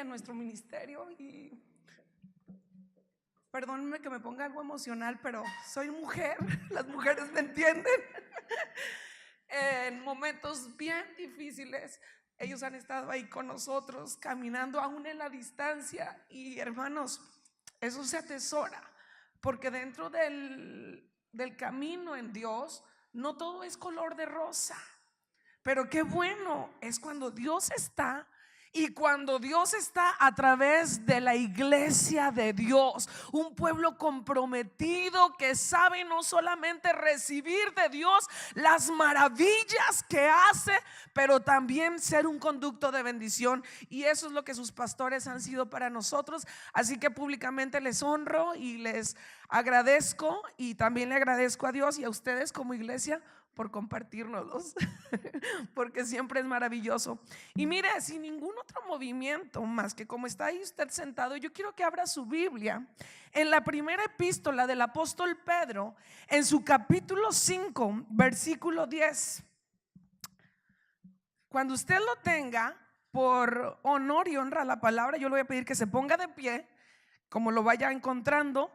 a nuestro ministerio y perdónenme que me ponga algo emocional, pero soy mujer, las mujeres me entienden. En momentos bien difíciles, ellos han estado ahí con nosotros, caminando aún en la distancia. Y hermanos, eso se atesora, porque dentro del camino en Dios, no todo es color de rosa. Pero qué bueno es cuando Dios está. Y cuando Dios está a través de la iglesia de Dios, un pueblo comprometido que sabe no solamente recibir de Dios las maravillas que hace, pero también ser un conducto de bendición. Y eso es lo que sus pastores han sido para nosotros. Así que públicamente les honro y les agradezco, y también le agradezco a Dios y a ustedes como iglesia por compartirnos, porque siempre es maravilloso. Y mire, sin ningún otro movimiento más que como está ahí usted sentado, yo quiero que abra su Biblia en la primera epístola del apóstol Pedro, en su capítulo 5, versículo 10. Cuando usted lo tenga, por honor y honra a la palabra, yo le voy a pedir que se ponga de pie, como lo vaya encontrando,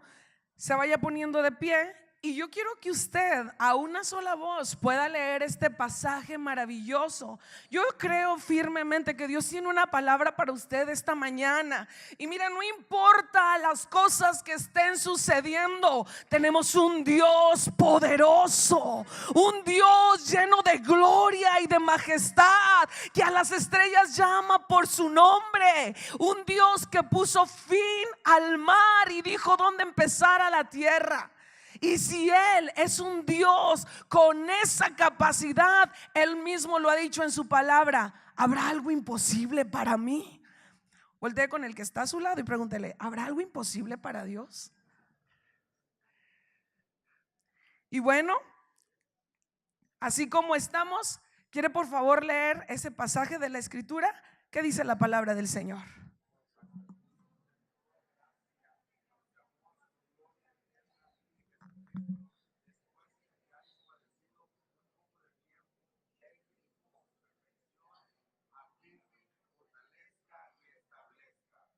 se vaya poniendo de pie. Y yo quiero que usted a una sola voz pueda leer este pasaje maravilloso. Yo creo firmemente que Dios tiene una palabra para usted esta mañana. Y mira, no importa las cosas que estén sucediendo, tenemos un Dios poderoso, un Dios lleno de gloria y de majestad, que a las estrellas llama por su nombre, un Dios que puso fin al mar y dijo dónde empezara la tierra. Y si Él es un Dios con esa capacidad, Él mismo lo ha dicho en su palabra: ¿habrá algo imposible para mí? Voltee con el que está a su lado y pregúntele: ¿habrá algo imposible para Dios? Y bueno, así como estamos, ¿quiere por favor leer ese pasaje de la escritura? ¿Qué dice la palabra del Señor?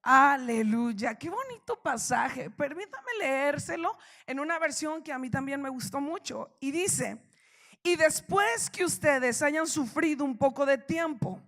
Aleluya, qué bonito pasaje. Permítame leérselo en una versión que a mí también me gustó mucho. Y dice: y después que ustedes hayan sufrido un poco de tiempo,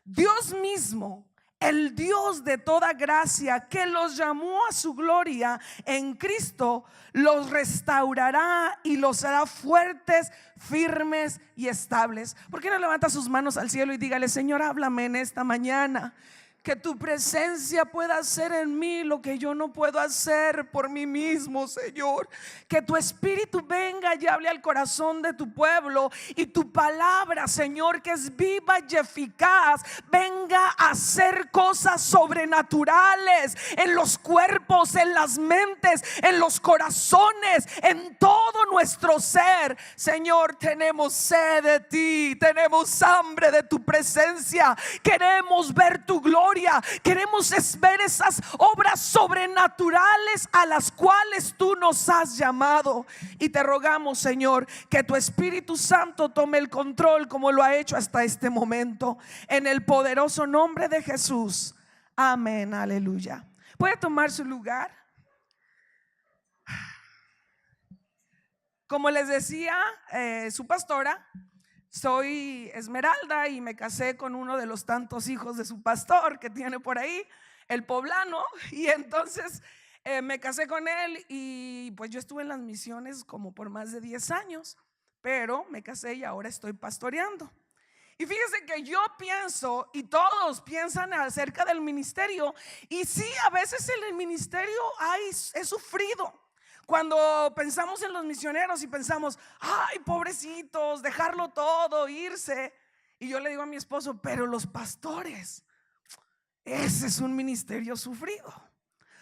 Dios mismo, el Dios de toda gracia, que los llamó a su gloria en Cristo, los restaurará y los hará fuertes, firmes y estables. ¿Por qué no levanta sus manos al cielo y dígale: Señor, háblame en esta mañana? Que tu presencia pueda hacer en mí lo que yo no puedo hacer por mí mismo, Señor. Que tu espíritu venga y hable al corazón de tu pueblo, y tu palabra, Señor, que es viva y eficaz, venga a hacer cosas sobrenaturales en los cuerpos, en las mentes, en los corazones, en todo nuestro ser. Señor, tenemos sed de ti, tenemos hambre de tu presencia, queremos ver tu gloria. Queremos ver esas obras sobrenaturales a las cuales tú nos has llamado. Y te rogamos, Señor, que tu Espíritu Santo tome el control como lo ha hecho hasta este momento, en el poderoso nombre de Jesús. Amén, aleluya. ¿Puede tomar su lugar? Como les decía su pastora, soy Esmeralda y me casé con uno de los tantos hijos de su pastor que tiene por ahí, el poblano. Y entonces me casé con él, y pues yo estuve en las misiones como por más de 10 años, pero me casé y ahora estoy pastoreando. Y fíjese que yo pienso, y todos piensan acerca del ministerio, y sí, a veces en el ministerio he sufrido. Cuando pensamos en los misioneros y pensamos: ay, pobrecitos, dejarlo todo, irse. Y yo le digo a mi esposo: pero los pastores, ese es un ministerio sufrido.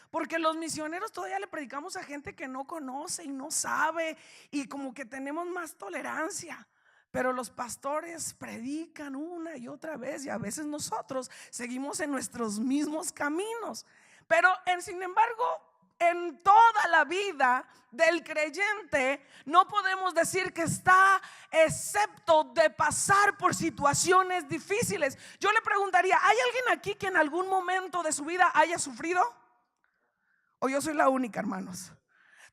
Porque los misioneros todavía le predicamos a gente que no conoce y no sabe, y como que tenemos más tolerancia. Pero los pastores predican una y otra vez, y a veces nosotros seguimos en nuestros mismos caminos. Pero sin embargo, en toda la vida del creyente no podemos decir que está excepto de pasar por situaciones difíciles. Yo le preguntaría, ¿hay alguien aquí que en algún momento de su vida haya sufrido? ¿O yo soy la única, hermanos?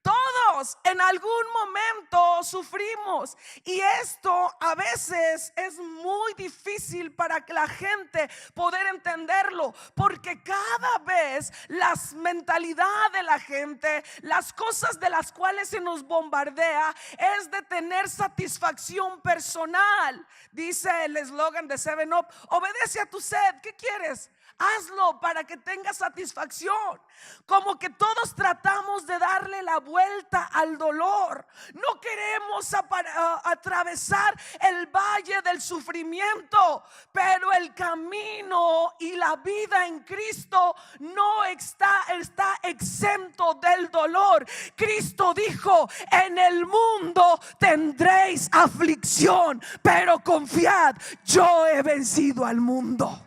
Todos en algún momento sufrimos, y esto a veces es muy difícil para que la gente poder entenderlo, porque cada vez las mentalidades de la gente, las cosas de las cuales se nos bombardea es de tener satisfacción personal. Dice el eslogan de 7up: obedece a tu sed. ¿Qué quieres? Hazlo para que tengas satisfacción. Como que todos tratamos de darle la vuelta al dolor. No queremos atravesar el valle del sufrimiento, pero el camino y la vida en Cristo no está exento del dolor. Cristo dijo: en el mundo tendréis aflicción, pero confiad, yo he vencido al mundo.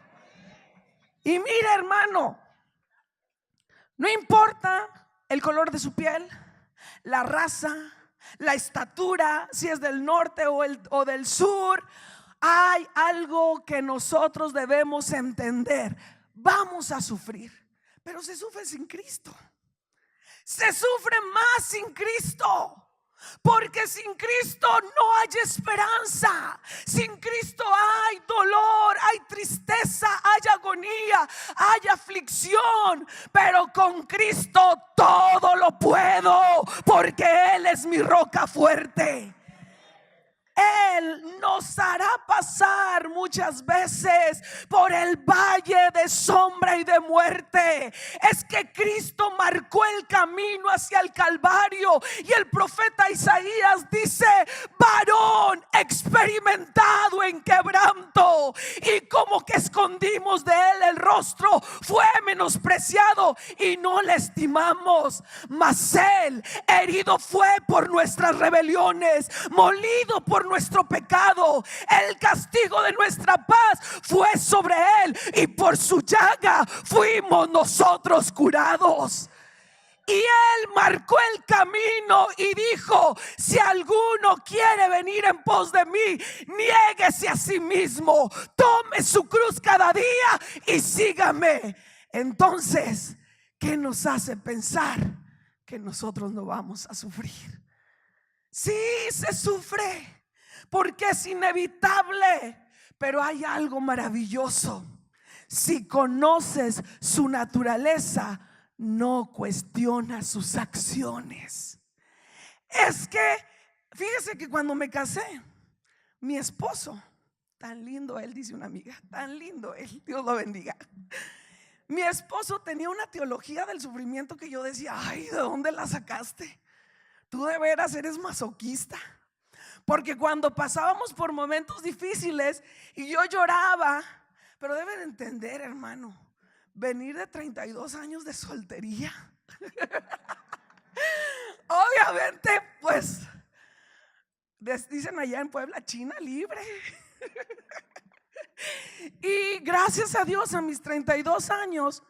Y mira, hermano, no importa el color de su piel, la raza, la estatura, si es del norte o del sur, hay algo que nosotros debemos entender. Vamos a sufrir, pero se sufre sin Cristo. Se sufre más sin Cristo. Porque sin Cristo no hay esperanza. Sin Cristo hay dolor, hay tristeza, hay agonía, hay aflicción. Pero con Cristo todo lo puedo, porque Él es mi roca fuerte. Él nos hará pasar muchas veces por el valle de sombra y de muerte. Es que Cristo marcó el camino hacia el Calvario, y el profeta Isaías dice: varón experimentado en quebranto, y como que escondimos de él el rostro, fue menospreciado y no le estimamos. Mas él herido fue por nuestras rebeliones, molido por nuestro pecado. El castigo de nuestra paz fue sobre él, y por su llaga fuimos nosotros curados. Y él marcó el camino y dijo: si alguno quiere venir en pos de mí, niéguese a sí mismo, tome su cruz cada día y sígame. Entonces, ¿qué nos hace pensar que nosotros no vamos a sufrir? Sí, se sufre porque es inevitable, pero hay algo maravilloso. Si conoces su naturaleza, no cuestionas sus acciones. Es que fíjese que cuando me casé, mi esposo, tan lindo él, dice una amiga, tan lindo él, Dios lo bendiga. Mi esposo tenía una teología del sufrimiento que yo decía: ay, ¿de dónde la sacaste? Tú de veras eres masoquista. Porque cuando pasábamos por momentos difíciles y yo lloraba, pero deben entender, hermano, venir de 32 años de soltería, obviamente, pues dicen allá en Puebla, China libre. Y gracias a Dios, a mis 32 años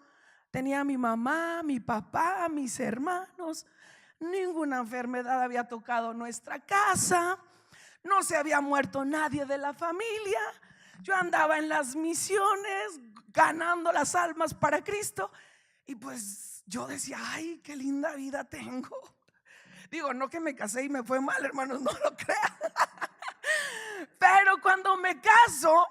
tenía a mi mamá, mi papá, mis hermanos. Ninguna enfermedad había tocado nuestra casa. No se había muerto nadie de la familia. Yo andaba en las misiones ganando las almas para Cristo. Y pues yo decía: ay, qué linda vida tengo. Digo, no que me casé y me fue mal, hermanos, no lo crean. Pero cuando me caso,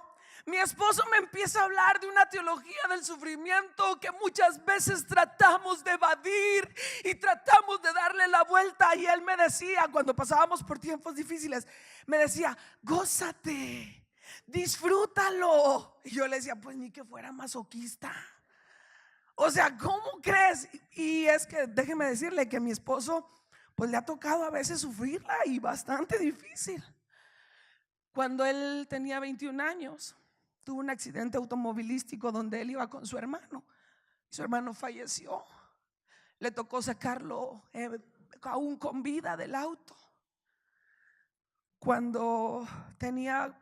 mi esposo me empieza a hablar de una teología del sufrimiento que muchas veces tratamos de evadir y tratamos de darle la vuelta. Y él me decía, cuando pasábamos por tiempos difíciles, me decía: gózate, disfrútalo. Y yo le decía: pues ni que fuera masoquista. O sea, ¿cómo crees? Y es que déjeme decirle que mi esposo, pues le ha tocado a veces sufrirla, y bastante difícil. Cuando él tenía 21 años, tuvo un accidente automovilístico donde él iba con su hermano. Su hermano falleció. Le tocó sacarlo aún con vida del auto. Cuando tenía,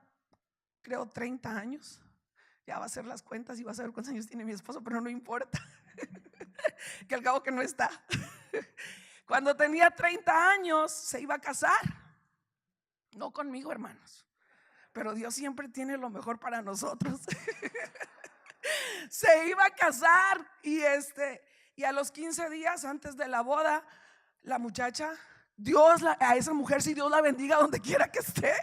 creo, 30 años, ya va a hacer las cuentas y va a saber cuántos años tiene mi esposo, pero no importa. que al cabo que no está. Cuando tenía 30 años se iba a casar. No conmigo, hermanos, pero Dios siempre tiene lo mejor para nosotros. Se iba a casar y a los 15 días antes de la boda, la muchacha, a esa mujer, si Dios la bendiga donde quiera que esté,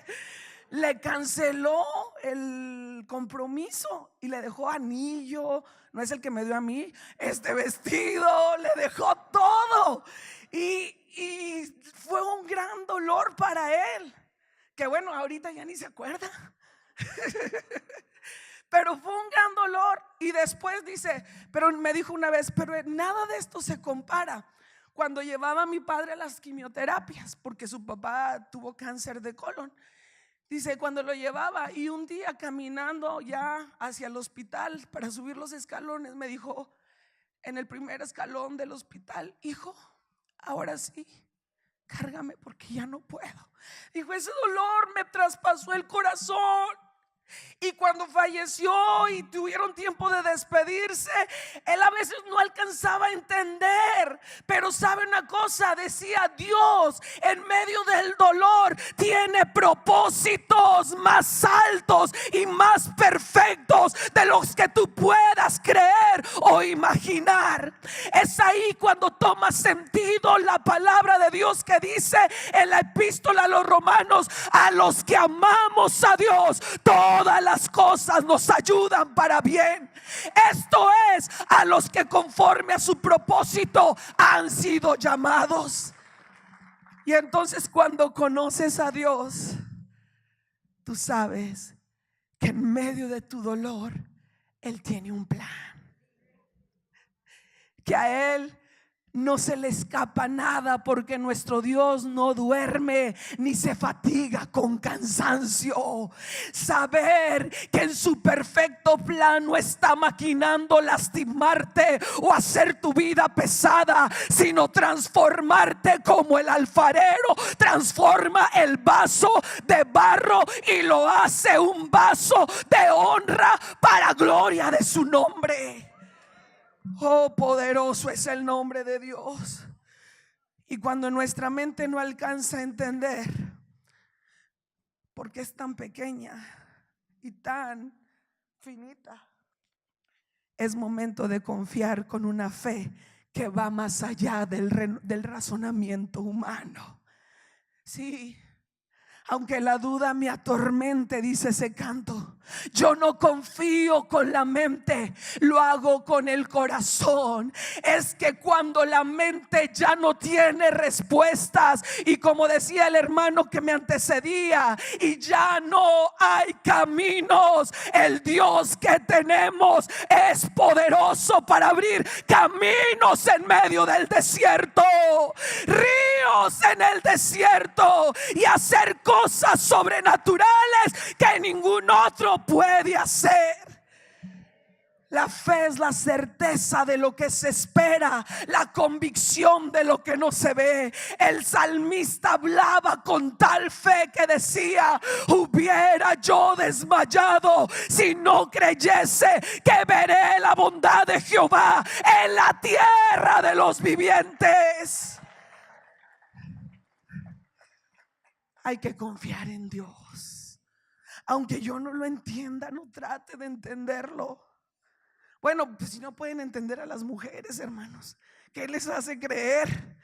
le canceló el compromiso y le dejó anillo, no es el que me dio a mí, vestido, le dejó todo. Y fue un gran dolor para él, que bueno, ahorita ya ni se acuerda. Pero fue un gran dolor. Y después dice, pero me dijo una vez, pero nada de esto se compara cuando llevaba a mi padre a las quimioterapias, porque su papá tuvo cáncer de colon. Dice, cuando lo llevaba y un día caminando ya hacia el hospital para subir los escalones, me dijo en el primer escalón del hospital: hijo, ahora sí, cárgame porque ya no puedo. Dijo, ese dolor me traspasó el corazón. Y cuando falleció y tuvieron tiempo de despedirse, él a veces no alcanzaba a entender, pero sabe una cosa, decía: Dios en medio del dolor tiene propósitos más altos y más perfectos de los que tú puedas creer o imaginar. Es ahí cuando toma sentido la palabra de Dios que dice en la epístola a los Romanos: a los que amamos a Dios, todas las cosas nos ayudan para bien. Esto es, a los que conforme a su propósito han sido llamados. Y entonces cuando conoces a Dios, tú sabes que en medio de tu dolor Él tiene un plan, que a Él no se le escapa nada, porque nuestro Dios no duerme ni se fatiga con cansancio. Saber que en su perfecto plan no está maquinando lastimarte o hacer tu vida pesada, sino transformarte como el alfarero transforma el vaso de barro y lo hace un vaso de honra para gloria de su nombre. Oh, poderoso es el nombre de Dios. Y cuando nuestra mente no alcanza a entender por qué es tan pequeña y tan finita, es momento de confiar con una fe que va más allá del razonamiento humano. Sí. Aunque la duda me atormente, dice ese canto, yo no confío con la mente, lo hago con el corazón. Es que cuando la mente ya no tiene respuestas, y como decía el hermano que me antecedía, y ya no hay caminos, el Dios que tenemos es poderoso para abrir caminos en medio del desierto, ríos en el desierto, y hacer cosas sobrenaturales que ningún otro puede hacer. La fe es la certeza de lo que se espera, la convicción de lo que no se ve. El salmista hablaba con tal fe que decía: hubiera yo desmayado si no creyese que veré la bondad de Jehová en la tierra de los vivientes. Hay que confiar en Dios. Aunque yo no lo entienda, no trate de entenderlo. Bueno, pues si no pueden entender a las mujeres, hermanos, ¿qué les hace creer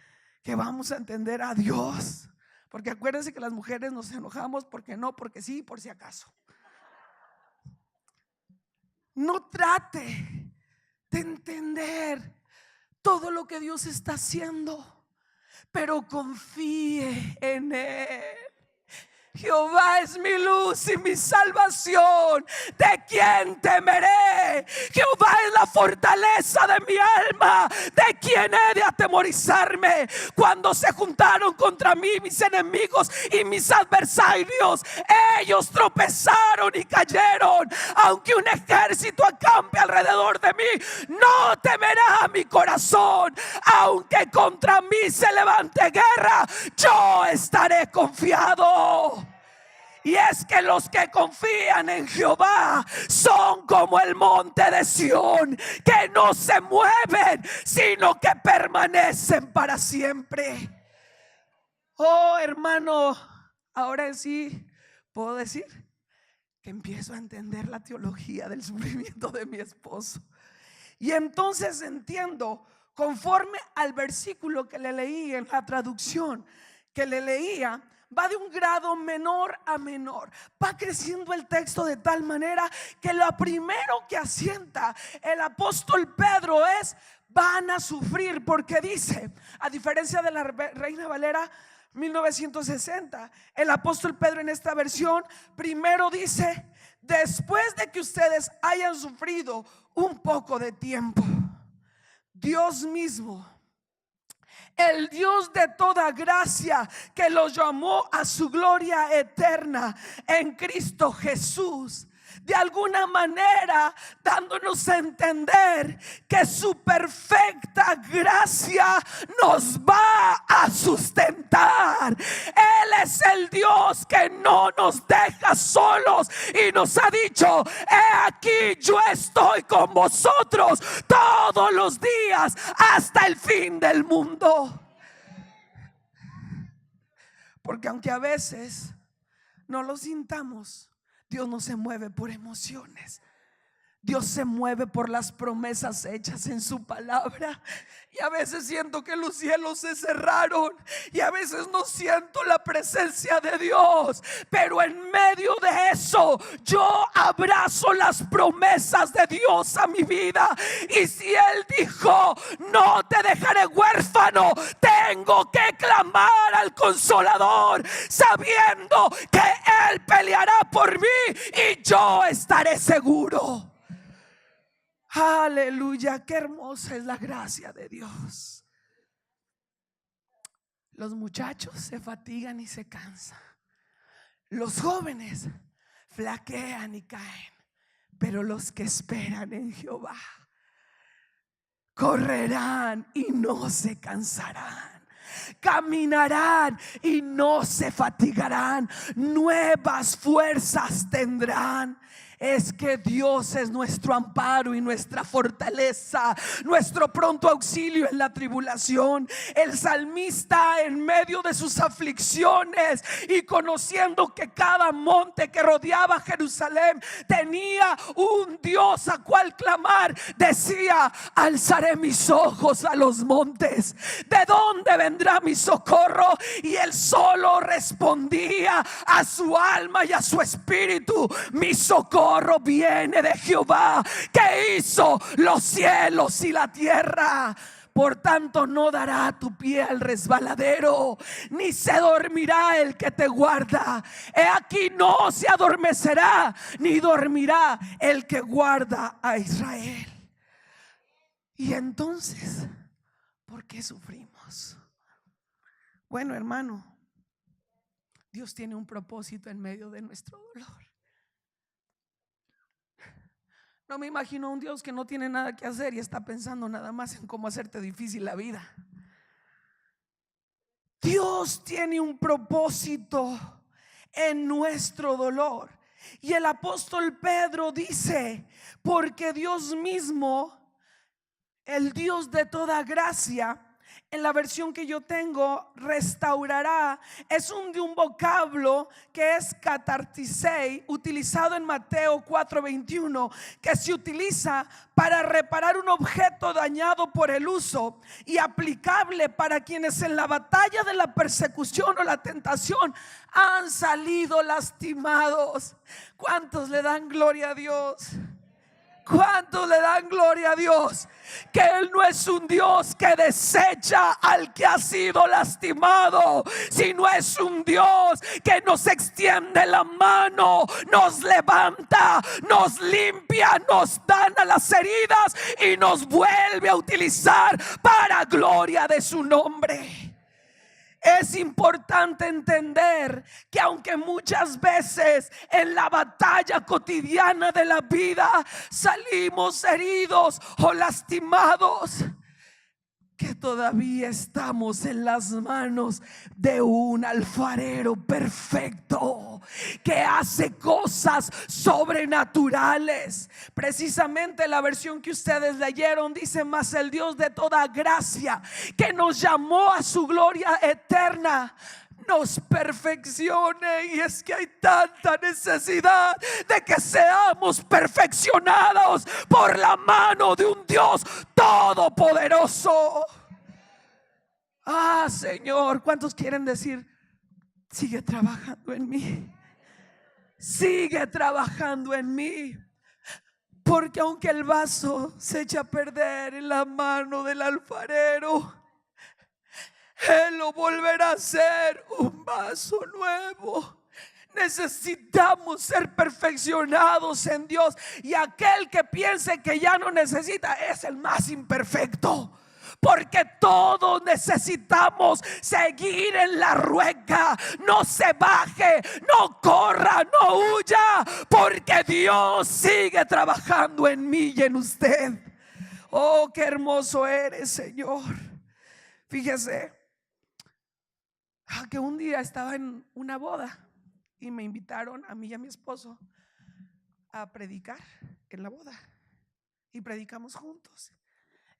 que vamos a entender a Dios? Porque acuérdense que las mujeres nos enojamos porque no, porque sí, por si acaso. No trate de entender todo lo que Dios está haciendo, pero confíe en Él. Jehová es mi luz y mi salvación, ¿de quién temeré? Jehová es la fortaleza de mi alma, ¿de quién he de atemorizarme? Cuando se juntaron contra mí mis enemigos y mis adversarios, ellos tropezaron y cayeron. Aunque un ejército acampe alrededor de mí, no temerá mi corazón. Aunque contra mí se levante guerra, yo estaré confiado. Y es que los que confían en Jehová son como el monte de Sión, que no se mueven, sino que permanecen para siempre. Oh, hermano, ahora sí puedo decir que empiezo a entender la teología del sufrimiento de mi esposo. Y entonces entiendo, conforme al versículo que le leí en la traducción que le leía, va de un grado menor a menor, va creciendo el texto de tal manera que lo primero que asienta el apóstol Pedro es: van a sufrir, porque dice, a diferencia de la Reina Valera 1960, el apóstol Pedro en esta versión primero dice: después de que ustedes hayan sufrido un poco de tiempo, Dios mismo, el Dios de toda gracia, que los llamó a su gloria eterna en Cristo Jesús, de alguna manera dándonos a entender que su perfecta gracia nos va a sustentar. Él es el Dios que no nos deja solos y nos ha dicho: he aquí, yo estoy con vosotros todos los días hasta el fin del mundo. Porque aunque a veces no lo sintamos, Dios no se mueve por emociones. Dios se mueve por las promesas hechas en su palabra. Y a veces siento que los cielos se cerraron, y a veces no siento la presencia de Dios, pero en medio de eso yo abrazo las promesas de Dios a mi vida. Y si Él dijo: no te dejaré huérfano, tengo que clamar al Consolador, sabiendo que Él peleará por mí y yo estaré seguro. Aleluya, qué hermosa es la gracia de Dios. Los muchachos se fatigan y se cansan, los jóvenes flaquean y caen, pero los que esperan en Jehová correrán y no se cansarán, caminarán y no se fatigarán, nuevas fuerzas tendrán. Es que Dios es nuestro amparo y nuestra fortaleza, nuestro pronto auxilio en la tribulación. El salmista, en medio de sus aflicciones y conociendo que cada monte que rodeaba Jerusalén tenía un Dios a cual clamar, decía: alzaré mis ojos a los montes, ¿de dónde vendrá mi socorro? Y él solo respondía a su alma y a su espíritu: mi socorro viene de Jehová, que hizo los cielos y la tierra. Por tanto, no dará tu pie al resbaladero, ni se dormirá el que te guarda. He aquí, no se adormecerá, ni dormirá el que guarda a Israel. Y entonces, ¿por qué sufrimos? Bueno, hermano, Dios tiene un propósito en medio de nuestro dolor. No me imagino a un Dios que no tiene nada que hacer y está pensando nada más en cómo hacerte difícil la vida. Dios tiene un propósito en nuestro dolor. Y el apóstol Pedro dice: porque Dios mismo, el Dios de toda gracia, en la versión que yo tengo, restaurará, es de un vocablo que es catartisei, utilizado en Mateo 4:21, que se utiliza para reparar un objeto dañado por el uso, y aplicable para quienes en la batalla de la persecución o la tentación han salido lastimados. ¿Cuántos le dan gloria a Dios? ¿Cuántos le dan gloria a Dios? Que Él no es un Dios que desecha al que ha sido lastimado, sino es un Dios que nos extiende la mano, nos levanta, nos limpia, nos sana las heridas y nos vuelve a utilizar para gloria de su nombre. Es importante entender que aunque muchas veces en la batalla cotidiana de la vida salimos heridos o lastimados, que todavía estamos en las manos de un alfarero perfecto que hace cosas sobrenaturales. Precisamente la versión que ustedes leyeron dice: mas el Dios de toda gracia, que nos llamó a su gloria eterna, nos perfeccione. Y es que hay tanta necesidad de que seamos perfeccionados por la mano de un Dios todopoderoso. Señor, ¿cuántos quieren decir: sigue trabajando en mí, sigue trabajando en mí? Porque aunque el vaso se echa a perder en la mano del alfarero, Él lo volverá a hacer un vaso nuevo. Necesitamos ser perfeccionados en Dios. Y aquel que piense que ya no necesita es el más imperfecto. Porque todos necesitamos seguir en la rueca. No se baje, no corra, no huya, porque Dios sigue trabajando en mí y en usted. Oh, qué hermoso eres, Señor. Fíjese que un día estaba en una boda y me invitaron a mí y a mi esposo a predicar en la boda, y predicamos juntos.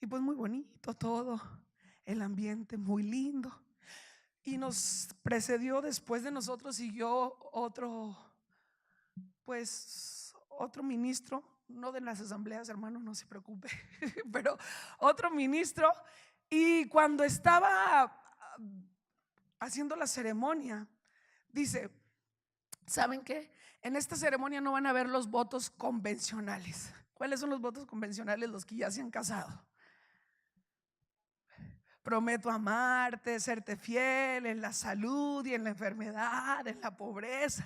Y pues muy bonito todo, el ambiente muy lindo. Y nos precedió, después de nosotros siguió otro ministro, no de las asambleas, hermano, no se preocupe, pero otro ministro. Y cuando estaba haciendo la ceremonia, dice: ¿saben qué? En esta ceremonia no van a ver los votos convencionales. ¿Cuáles son los votos convencionales? Los que ya se han casado. Prometo amarte, serte fiel en la salud y en la enfermedad, en la pobreza,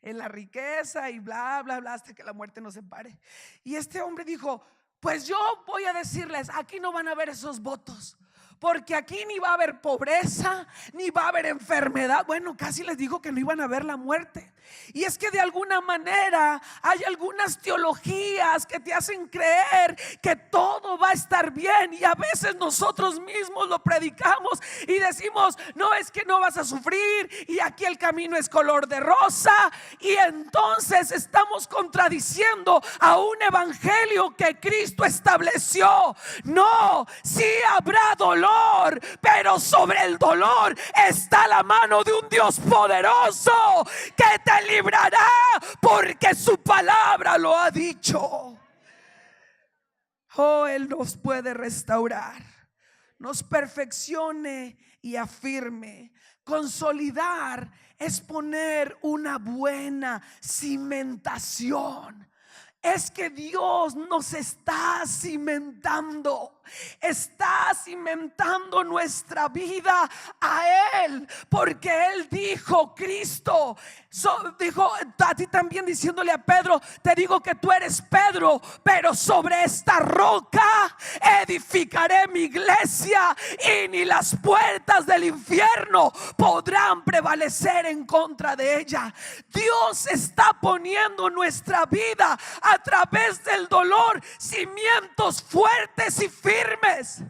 en la riqueza, y bla, bla, bla, hasta que la muerte nos separe. Y este hombre dijo: pues yo voy a decirles, aquí no van a ver esos votos, porque aquí ni va a haber pobreza, ni va a haber enfermedad. Bueno, casi les dijo que no iban a ver la muerte. Y es que de alguna manera hay algunas teologías que te hacen creer que todo va a estar bien, y a veces nosotros mismos lo predicamos y decimos: no, es que no vas a sufrir, y aquí el camino es color de rosa. Y entonces estamos contradiciendo a un evangelio que Cristo estableció. No, sí habrá dolor, pero sobre el dolor está la mano de un Dios poderoso que te librará, porque su palabra lo ha dicho. Oh, Él nos puede restaurar, nos perfeccione y afirme. Consolidar es poner una buena cimentación. Es que Dios nos está cimentando, está cimentando nuestra vida a Él, porque Él dijo, Cristo dijo a ti también, diciéndole a Pedro: te digo que tú eres Pedro, pero sobre esta roca edificaré mi iglesia, y ni las puertas del infierno podrán prevalecer en contra de ella. Dios está poniendo nuestra vida a través del dolor cimientos fuertes y firmes,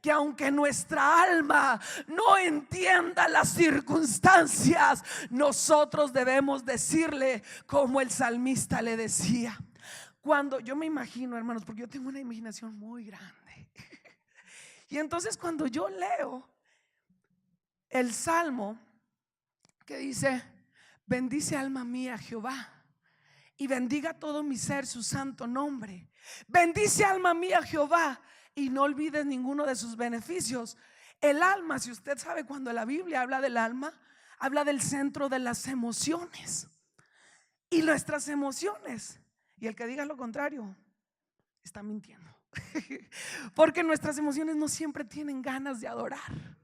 que aunque nuestra alma no entienda las circunstancias, nosotros debemos decirle como el salmista le decía. Cuando yo me imagino, hermanos, porque yo tengo una imaginación muy grande, y entonces cuando yo leo el salmo que dice: bendice alma mía Jehová, y bendiga todo mi ser su santo nombre. Bendice alma mía Jehová, y no olvides ninguno de sus beneficios. El alma, si usted sabe, cuando la Biblia habla del alma, habla del centro de las emociones. Y nuestras emociones, y el que diga lo contrario está mintiendo. Porque nuestras emociones no siempre tienen ganas de adorar,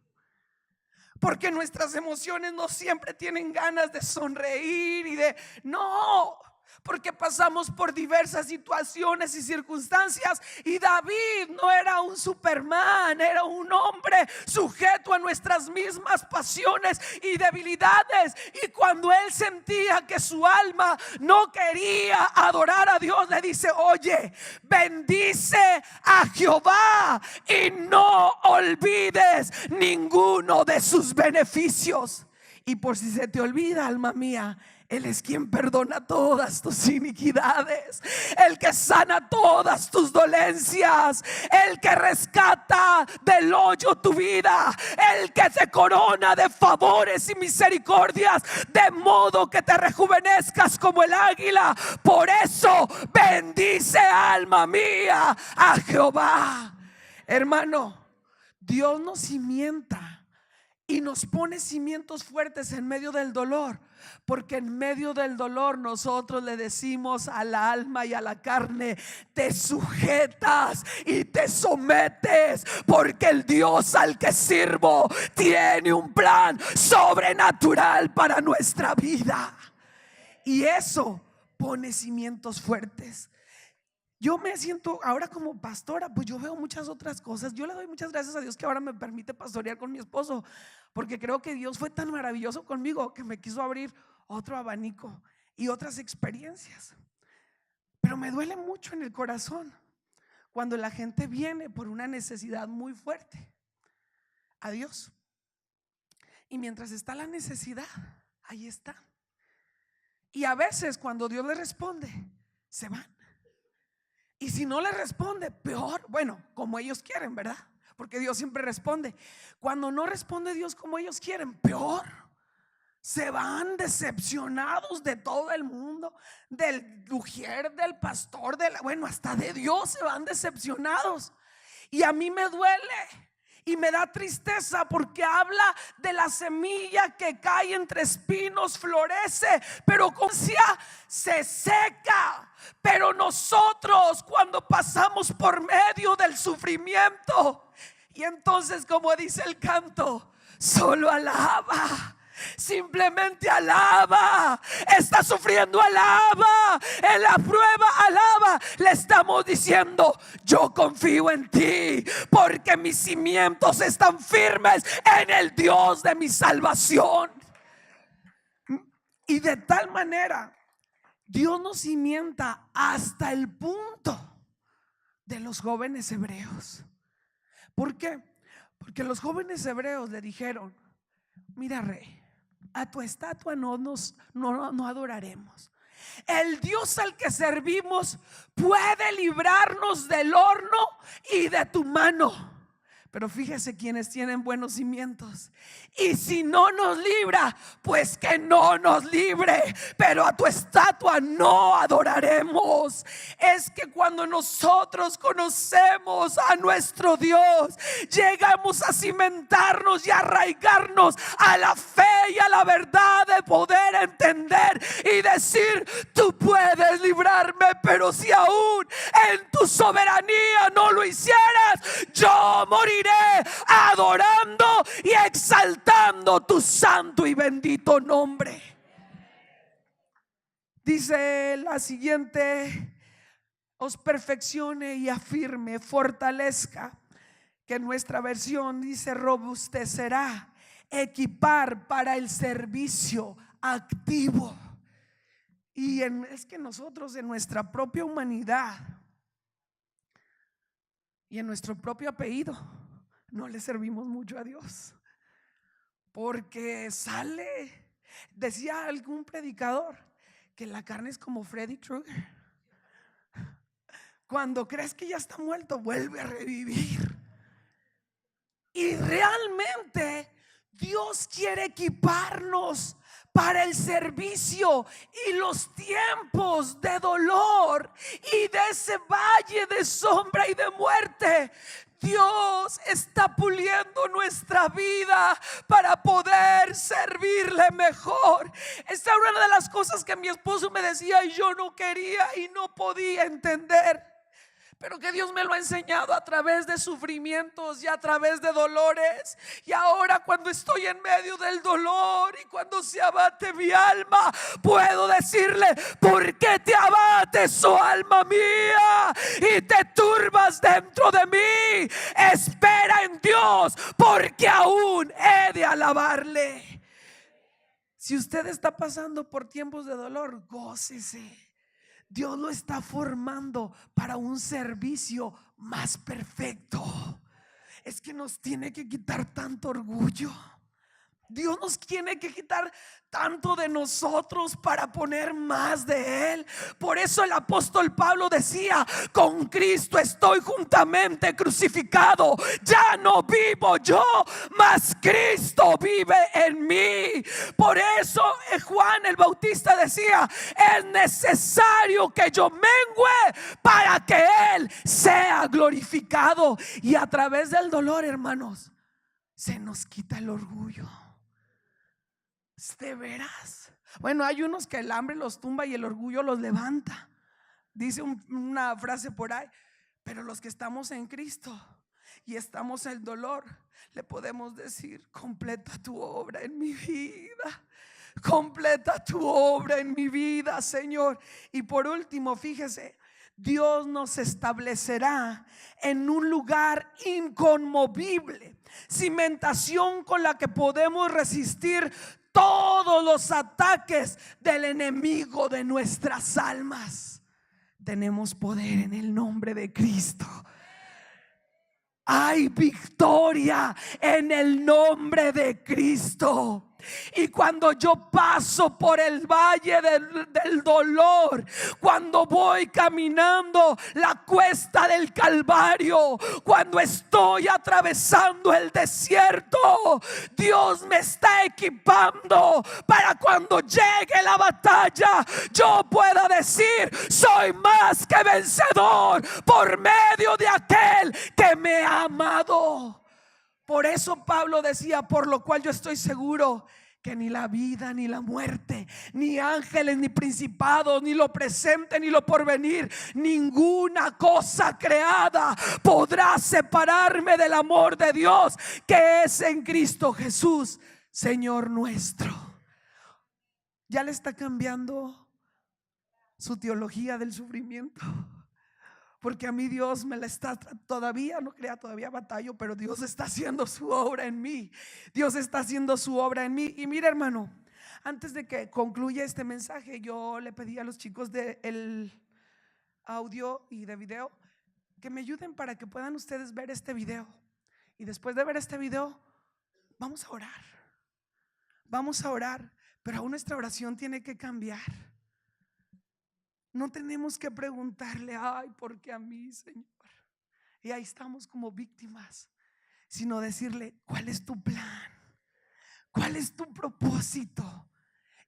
porque nuestras emociones no siempre tienen ganas de sonreír y de... No, porque pasamos por diversas situaciones y circunstancias, y David no era un Superman, era un hombre sujeto a nuestras mismas pasiones y debilidades. Y cuando él sentía que su alma no quería adorar a Dios, le dice: oye, bendice a Jehová y no olvides ninguno de sus beneficios. Y por si se te olvida, alma mía, Él es quien perdona todas tus iniquidades, el que sana todas tus dolencias, el que rescata del hoyo tu vida, el que te corona de favores y misericordias, de modo que te rejuvenezcas como el águila. Por eso bendice, alma mía, a Jehová. Hermano, Dios nos cimienta y nos pone cimientos fuertes en medio del dolor, porque en medio del dolor nosotros le decimos a la alma y a la carne: te sujetas y te sometes, porque el Dios al que sirvo tiene un plan sobrenatural para nuestra vida. Y eso pone cimientos fuertes. Yo me siento ahora como pastora, pues yo veo muchas otras cosas. Yo le doy muchas gracias a Dios que ahora me permite pastorear con mi esposo, porque creo que Dios fue tan maravilloso conmigo que me quiso abrir otro abanico y otras experiencias. Pero me duele mucho en el corazón cuando la gente viene por una necesidad muy fuerte a Dios, y mientras está la necesidad, ahí está. Y a veces cuando Dios le responde, se van. Y si no le responde, peor. Bueno, como ellos quieren, ¿verdad? Porque Dios siempre responde. Cuando no responde Dios como ellos quieren, peor. Se van decepcionados de todo el mundo, del ujier, del pastor, bueno, hasta de Dios se van decepcionados. Y a mí me duele y me da tristeza, porque habla de la semilla que cae entre espinos, florece, pero como se seca. Pero nosotros, cuando pasamos por medio del sufrimiento, y entonces, como dice el canto, solo alaba. Simplemente alaba. Está sufriendo, alaba. En la prueba, alaba. Le estamos diciendo: yo confío en ti, porque mis cimientos están firmes en el Dios de mi salvación. Y de tal manera Dios nos cimienta hasta el punto de los jóvenes hebreos. ¿Por qué? Porque los jóvenes hebreos le dijeron: mira, rey, a tu estatua no adoraremos. El Dios al que servimos puede librarnos del horno y de tu mano. Pero fíjese, quienes tienen buenos cimientos. Y si no nos libra, pues que no nos libre, pero a tu estatua no adoraremos. Es que cuando nosotros conocemos a nuestro Dios, llegamos a cimentarnos y arraigarnos a la fe y a la verdad, de poder entender y decir: tú puedes librarme, pero si aún en tu soberanía no lo hicieras, yo moriré adorando y exaltando tu santo y bendito nombre. Dice la siguiente: os perfeccione y afirme, fortalezca, que en nuestra versión dice robustecerá, equipar para el servicio activo. Y es que nosotros, en nuestra propia humanidad y en nuestro propio apellido, no le servimos mucho a Dios, porque decía algún predicador, que la carne es como Freddy Krueger. Cuando crees que ya está muerto, vuelve a revivir. Y realmente Dios quiere equiparnos para el servicio y los tiempos de dolor y de ese valle de sombra y de muerte. Dios está puliendo nuestra vida para poder servirle mejor. Esta era una de las cosas que mi esposo me decía y yo no quería y no podía entender. pero que Dios me lo ha enseñado a través de sufrimientos y a través de dolores. Y ahora, cuando estoy en medio del dolor y cuando se abate mi alma, puedo decirle: ¿por qué te abates, oh alma mía, y te turbas dentro de mí? Espera en Dios, porque aún he de alabarle. Si usted está pasando por tiempos de dolor, gócese. Dios lo está formando para un servicio más perfecto. Es que nos tiene que quitar tanto orgullo. Dios nos tiene que quitar tanto de nosotros para poner más de Él. Por eso el apóstol Pablo decía: con Cristo estoy juntamente crucificado. Ya no vivo yo, mas Cristo vive en mí. Por eso Juan el Bautista decía: es necesario que yo mengue para que Él sea glorificado. Y a través del dolor, hermanos, se nos quita el orgullo. ¿De veras? Bueno, hay unos que el hambre los tumba y el orgullo los levanta. Dice una frase por ahí. Pero los que estamos en Cristo y estamos en el dolor, le podemos decir: completa tu obra en mi vida. Completa tu obra en mi vida, Señor. Y por último, fíjese, Dios nos establecerá en un lugar inconmovible, cimentación con la que podemos resistir todos los ataques del enemigo de nuestras almas. Tenemos poder en el nombre de Cristo. Hay victoria en el nombre de Cristo. Y cuando yo paso por el valle del dolor, cuando voy caminando la cuesta del Calvario, cuando estoy atravesando el desierto, Dios me está equipando para cuando llegue la batalla, yo pueda decir: soy más que vencedor por medio de aquel que me ha amado. Por eso Pablo decía: por lo cual yo estoy seguro que ni la vida ni la muerte, ni ángeles ni principados, ni lo presente ni lo porvenir, ninguna cosa creada podrá separarme del amor de Dios que es en Cristo Jesús, Señor nuestro. ¿Ya le está cambiando su teología del sufrimiento? Porque a mí Dios me la está, todavía no crea, todavía batallo, pero Dios está haciendo su obra en mí. Dios está haciendo su obra en mí. Y mira, hermano, antes de que concluya este mensaje, yo le pedí a los chicos del audio y de video que me ayuden para que puedan ustedes ver este video. Y después de ver este video, vamos a orar. Vamos a orar, pero aún nuestra oración tiene que cambiar. No tenemos que preguntarle: ay, ¿por qué a mí, Señor? Y ahí estamos como víctimas, sino decirle: ¿cuál es tu plan? ¿Cuál es tu propósito?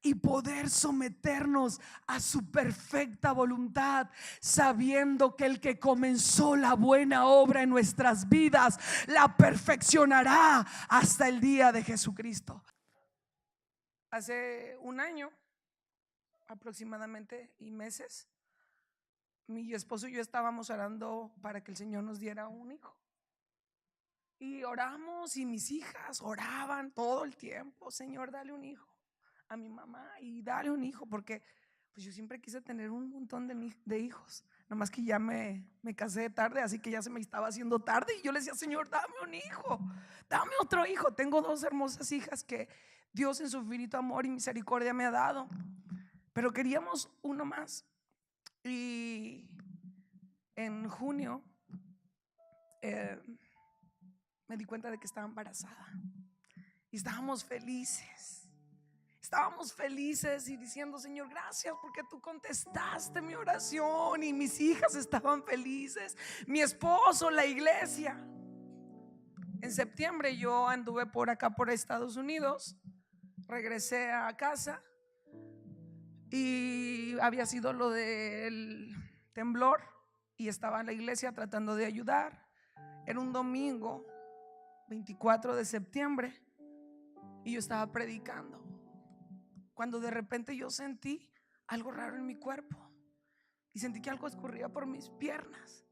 Y poder someternos a su perfecta voluntad, sabiendo que el que comenzó la buena obra en nuestras vidas la perfeccionará hasta el día de Jesucristo. Hace un año aproximadamente y meses, mi esposo y yo estábamos orando para que el Señor nos diera un hijo. Y oramos, y mis hijas oraban todo el tiempo: Señor, dale un hijo a mi mamá, y dale un hijo, porque pues yo siempre quise tener un montón de hijos. Nomás que ya me casé tarde, así que ya se me estaba haciendo tarde. Y yo le decía: Señor, dame un hijo, dame otro hijo. Tengo dos hermosas hijas que Dios en su infinito amor y misericordia me ha dado, pero queríamos uno más. Y en junio me di cuenta de que estaba embarazada. Y estábamos felices. Estábamos felices y diciendo: Señor, gracias porque tú contestaste mi oración. Y mis hijas estaban felices, mi esposo, la iglesia. En septiembre yo anduve por acá, por Estados Unidos. Regresé a casa y había sido lo del temblor y estaba en la iglesia tratando de ayudar. Era un domingo 24 de septiembre y yo estaba predicando, cuando de repente yo sentí algo raro en mi cuerpo y sentí que algo escurría por mis piernas.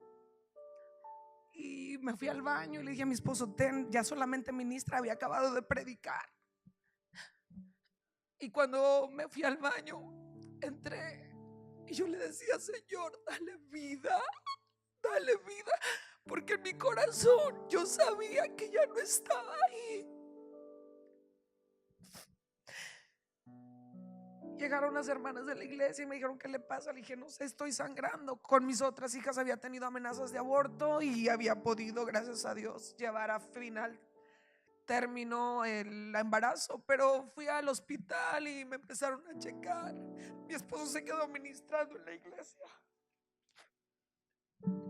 y me fui al baño y le dije a mi esposo: ten, ya solamente ministra, había acabado de predicar. Y cuando me fui al baño, entré y yo le decía: Señor, dale vida, porque en mi corazón yo sabía que ya no estaba ahí. Llegaron las hermanas de la iglesia y me dijeron: ¿qué le pasa? Le dije: no sé, estoy sangrando. Con mis otras hijas había tenido amenazas de aborto y había podido, gracias a Dios, llevar a final término el embarazo, pero fui al hospital y me empezaron a checar. Mi esposo se quedó ministrando en la iglesia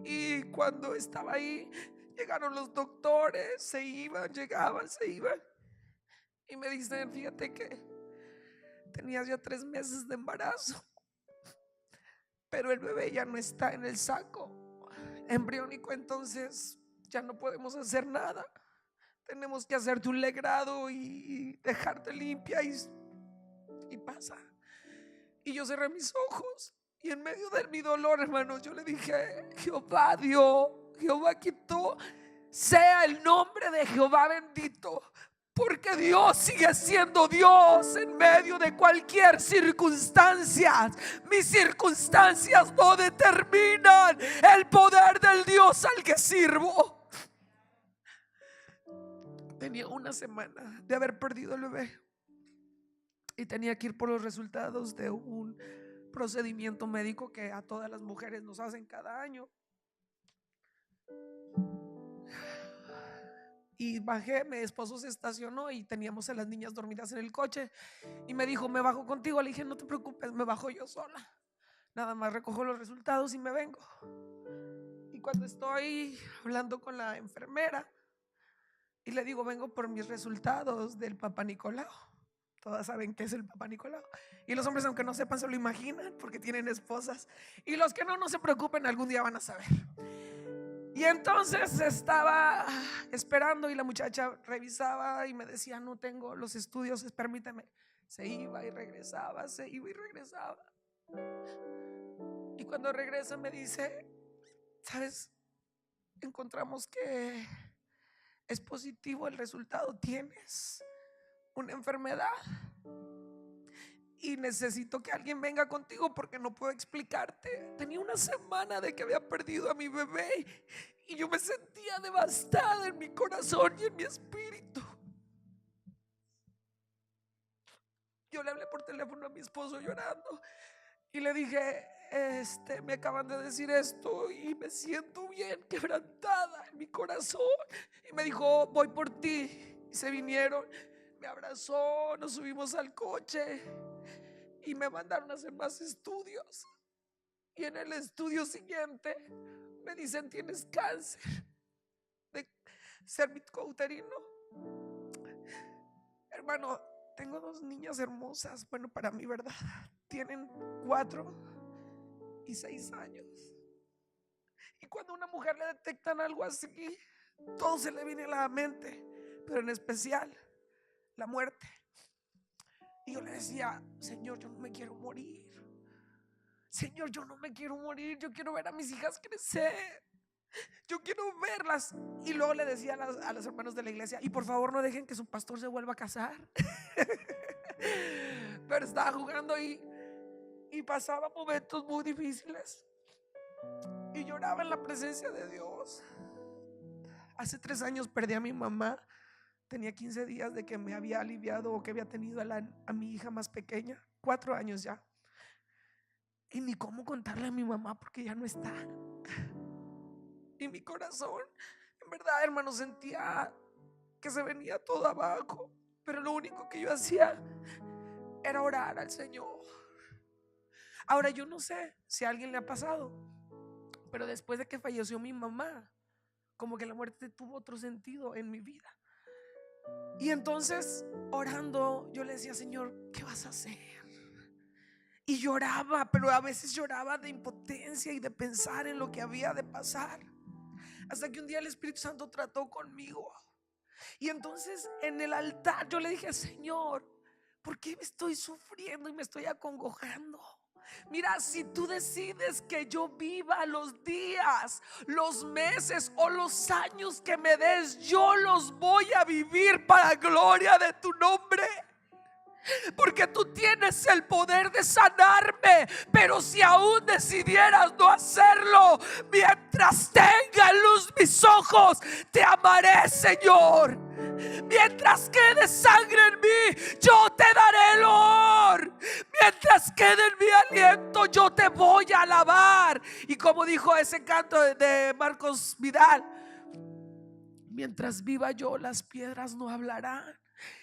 y cuando estaba ahí llegaron los doctores, se iban, llegaban, se iban y me dicen: fíjate que tenías ya 3 meses de embarazo, pero el bebé ya no está en el saco embriónico, entonces ya no podemos hacer nada. Tenemos que hacerte un legrado y dejarte limpia y pasa. Y yo cerré mis ojos y en medio de mi dolor, hermanos, yo le dije: Jehová dio, Jehová quitó, sea el nombre de Jehová bendito, porque Dios sigue siendo Dios en medio de cualquier circunstancia. Mis circunstancias no determinan el poder del Dios al que sirvo. Tenía una semana de haber perdido el bebé y tenía que ir por los resultados de un procedimiento médico que a todas las mujeres nos hacen cada año. Y bajé, mi esposo se estacionó y teníamos a las niñas dormidas en el coche y me dijo: me bajo contigo. Le dije: no te preocupes, me bajo yo sola, nada más recojo los resultados y me vengo. Y cuando estoy hablando con la enfermera y le digo: vengo por mis resultados del Papá Nicolau. Todas saben qué es el Papá Nicolau. Y los hombres, aunque no sepan, se lo imaginan porque tienen esposas. Y los que no, no se preocupen, algún día van a saber. Y entonces estaba esperando y la muchacha revisaba y me decía: no tengo los estudios, permíteme. Se iba y regresaba, se iba y regresaba. Y cuando regresa me dice: ¿sabes? Encontramos que es positivo el resultado, tienes una enfermedad y necesito que alguien venga contigo porque no puedo explicarte. Tenía una semana de que había perdido a mi bebé y yo me sentía devastada en mi corazón y en mi espíritu. Yo le hablé por teléfono a mi esposo llorando y le dije: me acaban de decir esto y me siento bien quebrantada en mi corazón. Y me dijo: voy por ti. Y se vinieron, me abrazó, nos subimos al coche y me mandaron a hacer más estudios. Y en el estudio siguiente me dicen: tienes cáncer de cervicouterino. Hermano, tengo 2 niñas hermosas, bueno, para mí, ¿verdad? Tienen 4 y 6 años. Y cuando a una mujer le detectan algo así, todo se le viene a la mente, pero en especial la muerte. Y yo le decía: Señor, yo no me quiero morir. Señor, yo no me quiero morir. Yo quiero ver a mis hijas crecer. Yo quiero verlas. Y luego le decía a los hermanos de la iglesia: y por favor no dejen que su pastor se vuelva a casar. Pero estaba jugando y pasaba momentos muy difíciles y lloraba en la presencia de Dios. Hace 3 años perdí a mi mamá. Tenía 15 días de que me había aliviado o que había tenido a mi hija más pequeña, 4 años ya. Y ni cómo contarle a mi mamá porque ya no está. Y mi corazón, en verdad, hermano, sentía que se venía todo abajo. Pero lo único que yo hacía era orar al Señor. Ahora yo no sé si a alguien le ha pasado, pero después de que falleció mi mamá, como que la muerte tuvo otro sentido en mi vida. Y entonces, orando, yo le decía: Señor, ¿qué vas a hacer? Y lloraba, pero a veces lloraba de impotencia y de pensar en lo que había de pasar. Hasta que un día el Espíritu Santo trató conmigo. Y entonces en el altar yo le dije: Señor, ¿por qué me estoy sufriendo y me estoy acongojando? Mira, si tú decides que yo viva los días, los meses o los años que me des, yo los voy a vivir para gloria de tu nombre. Porque tú tienes el poder de sanarme. Pero si aún decidieras no hacerlo, mientras tenga luz mis ojos, te amaré, Señor. Mientras quede sangre en mí, yo te daré el honor. Mientras quede en mi aliento, yo te voy a alabar. Y como dijo ese canto de Marcos Vidal, mientras viva yo, las piedras no hablarán.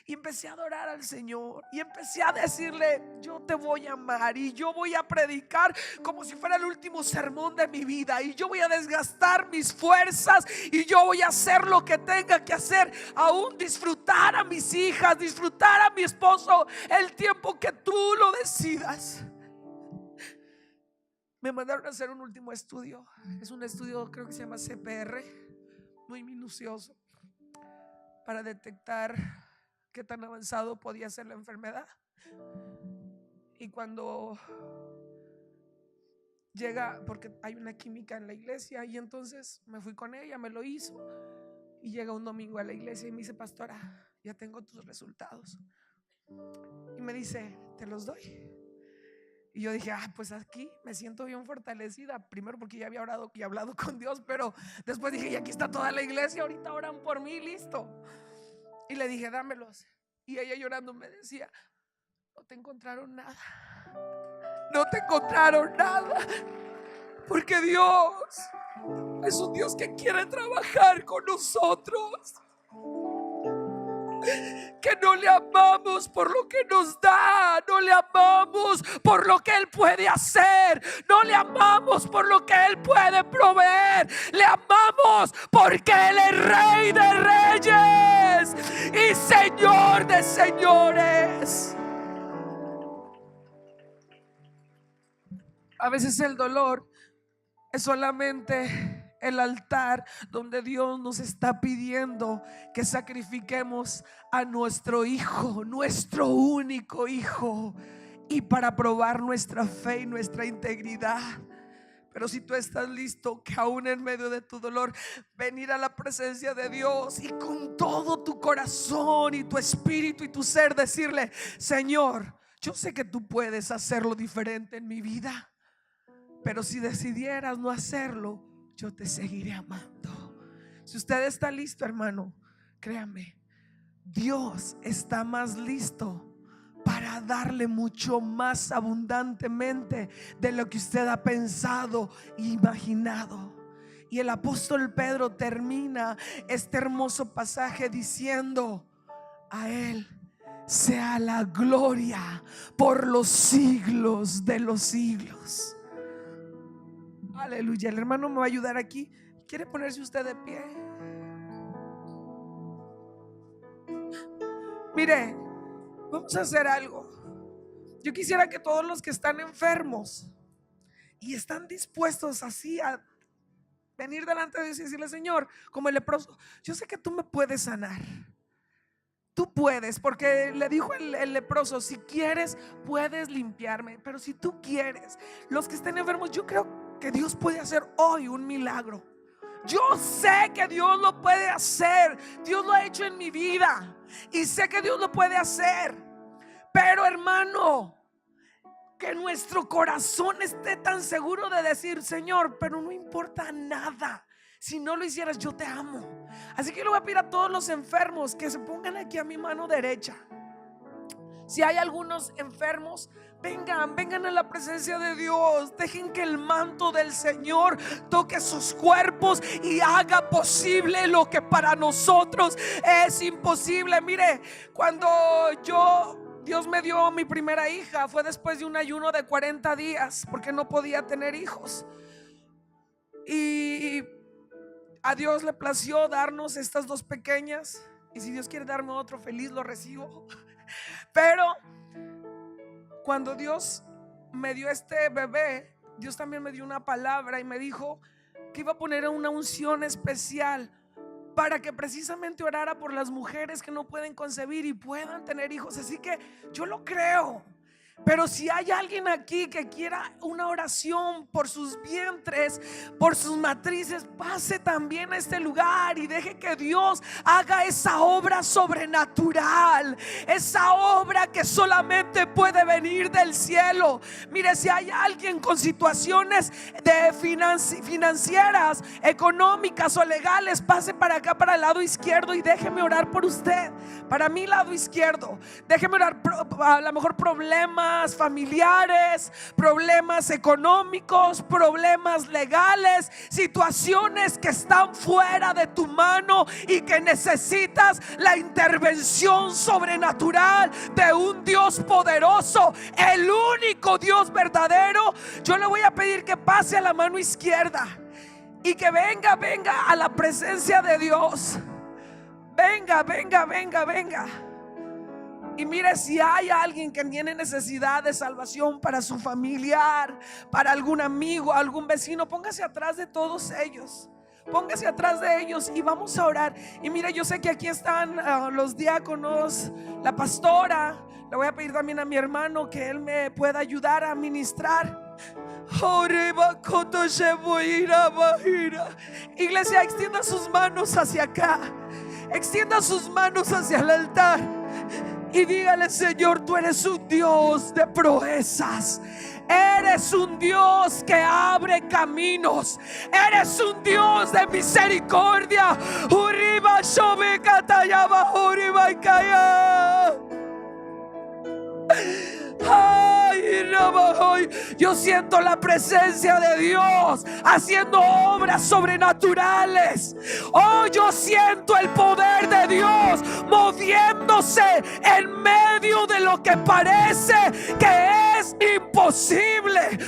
Y empecé a adorar al Señor y empecé a decirle: yo te voy a amar y yo voy a predicar como si fuera el último sermón de mi vida, y yo voy a desgastar mis fuerzas y yo voy a hacer lo que tenga que hacer, aún disfrutar a mis hijas, disfrutar a mi esposo, el tiempo que tú lo decidas. Me mandaron a hacer un último estudio. Es un estudio, creo que se llama CPR, muy minucioso, para detectar qué tan avanzado podía ser la enfermedad. Y cuando llega, porque hay una química en la iglesia, y entonces me fui con ella, me lo hizo, y llega un domingo a la iglesia y me dice: pastora, ya tengo tus resultados. Y me dice: ¿te los doy? Y yo dije: pues aquí me siento bien fortalecida. Primero porque ya había orado y hablado con Dios, pero después dije: y aquí está toda la iglesia, ahorita oran por mí, listo. Y le dije: dámelos. Y ella llorando me decía: no te encontraron nada, no te encontraron nada. Porque Dios es un Dios que quiere trabajar con nosotros, que no le amamos por lo que nos da, no le amamos por lo que Él puede hacer, no le amamos por lo que Él puede proveer, le amamos porque Él es Rey de reyes y Señor de señores. A veces el dolor es solamente el altar donde Dios nos está pidiendo que sacrifiquemos a nuestro hijo, nuestro único hijo, y para probar nuestra fe y nuestra integridad. Pero si tú estás listo, que aún en medio de tu dolor, venir a la presencia de Dios y con todo tu corazón y tu espíritu y tu ser decirle: Señor, yo sé que tú puedes hacerlo diferente en mi vida, pero si decidieras no hacerlo, yo te seguiré amando. Si usted está listo, hermano, créame, Dios está más listo para darle mucho más abundantemente de lo que usted ha pensado e imaginado. Y el apóstol Pedro termina este hermoso pasaje diciendo: a Él sea la gloria por los siglos de los siglos. Aleluya. El hermano me va a ayudar aquí. ¿Quiere ponerse usted de pie? Mire, vamos a hacer algo. Yo quisiera que todos los que están enfermos y están dispuestos así a venir delante de Dios y decirle: Señor, como el leproso, yo sé que tú me puedes sanar. Tú puedes, porque le dijo el leproso: si quieres puedes limpiarme. Pero si tú quieres, los que estén enfermos, yo creo que Dios puede hacer hoy un milagro. Yo sé que Dios lo puede hacer. Dios lo ha hecho en mi vida y sé que Dios lo puede hacer. Pero hermano, que nuestro corazón esté tan seguro de decir: Señor, pero no importa nada, si no lo hicieras, yo te amo. Así que le voy a pedir a todos los enfermos que se pongan aquí a mi mano derecha. Si hay algunos enfermos, vengan a la presencia de Dios. Dejen que el manto del Señor toque sus cuerpos y haga posible lo que para nosotros es imposible. Mire, cuando Dios me dio a mi primera hija, fue después de un ayuno de 40 días porque no podía tener hijos. Y a Dios le plació darnos estas dos pequeñas, y si Dios quiere darme otro, feliz lo recibo. Pero cuando Dios me dio este bebé, Dios también me dio una palabra y me dijo que iba a poner una unción especial para que precisamente orara por las mujeres que no pueden concebir y puedan tener hijos. Así que yo lo creo. Pero si hay alguien aquí que quiera una oración por sus vientres, por sus matrices, pase también a este lugar y deje que Dios haga esa obra sobrenatural, esa obra que solamente puede venir del cielo. Mire, si hay alguien con situaciones de financieras, económicas o legales, pase para acá, para el lado izquierdo, y déjeme orar por usted. Para mi lado izquierdo, déjeme orar. A lo mejor problemas familiares, problemas económicos, problemas legales, situaciones que están fuera de tu mano y que necesitas la intervención sobrenatural de un Dios poderoso, el único Dios verdadero. Yo le voy a pedir que pase a la mano izquierda y que venga a la presencia de Dios. Venga. Y mire, si hay alguien que tiene necesidad de salvación para su familiar, para algún amigo, algún vecino, póngase atrás de todos ellos. Póngase atrás de ellos y vamos a orar. Y mire, yo sé que aquí están los diáconos, la pastora. Le voy a pedir también a mi hermano que él me pueda ayudar a ministrar. Iglesia, extienda sus manos hacia acá. Extienda sus manos hacia el altar y dígale: Señor, tú eres un Dios de proezas. Eres un Dios que abre caminos. Eres un Dios de misericordia. Yo siento la presencia de Dios haciendo obras sobrenaturales. Oh, yo siento el poder de Dios moviéndose en medio de lo que parece que es imposible.